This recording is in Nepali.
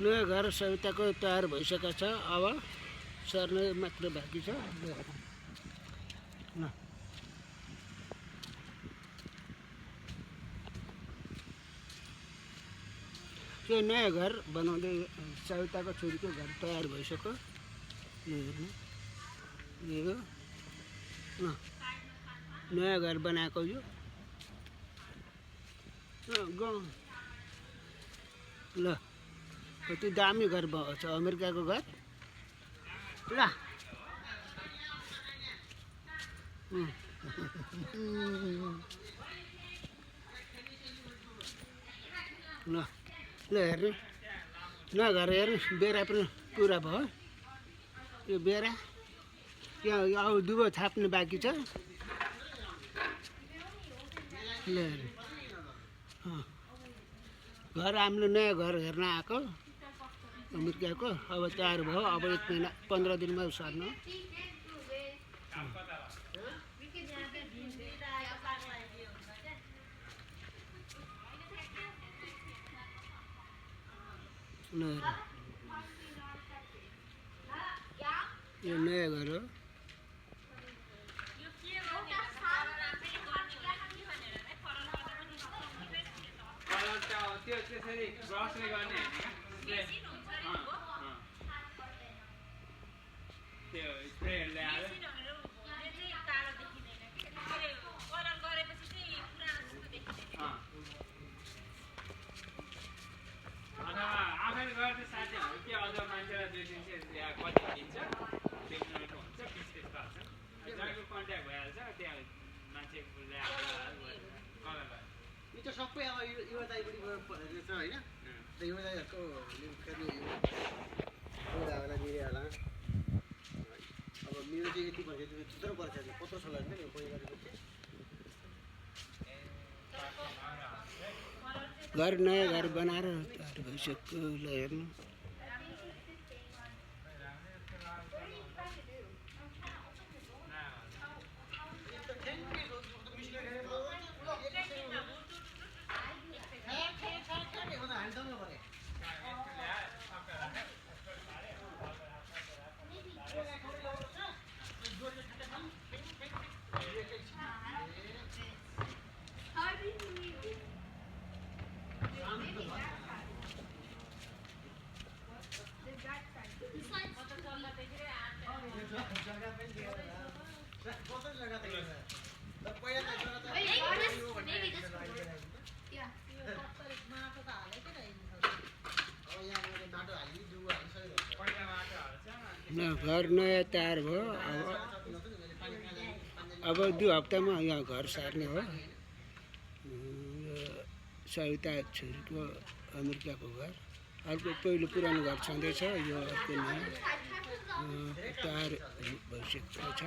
नयाँ घर सविताको तयार भइसकेको छ। अब सर्ने मात्र बाँकी छ। ल त्यो नयाँ घर बनाउँदै सविताको छोरीको घर तयार भइसक्यो। यो हेर्नु, यो नयाँ घर बनाएको यो गाउँ। ल कति दामी घर छ अमेरिकाको घर। ल ल ल हेर्नु नयाँ घर हेर्नु। बेरा पनि पुरा भयो। यो बेरा यहाँ अब दुबो थाप्नु बाँकी छ। ल हेर्नु घर हामीले नयाँ घर हेर्न आएको अमेरिकाको। अब तयार भयो। अब 1 महिना 15 दिनमा सर्नु। यो नयाँ घर हो। त्यो त्यसरी ब्रसले गर्ने त्यो स्प्रेहरू ल्याएर अथवा आफैले गर्ने साथीहरू के अझ मान्छेलाई 2-3 सय कति दिन्छ त्यो उनीहरूको हुन्छ बिस्केट गर्छ। जहाँको कन्ट्याक्ट भइहाल्छ त्यहाँ मान्छे ल्याएर कलर गर्छ। यो त सबै अब युवदाईपट्टि रहेछ होइन। युवदाईहरूको फेरि युवदाहरूलाई मिरिहाल्ला। अब मेरो चाहिँ यति पर्छ त्यत्रो पर्छ कत्रो छ लाग्दैन यो कोही गरेपछि। घर नयाँ घर बनाएर तयार भइसक्यो। ल हेर्नु घर नयाँ तयार भयो। अब 2 हप्तामा यहाँ घर सार्ने हो। सविता छोरीको अमेरिकाको घर। अर्को पहिलो पुरानो घर छँदैछ। यो अर्को नयाँ तयार भइसकेको छ।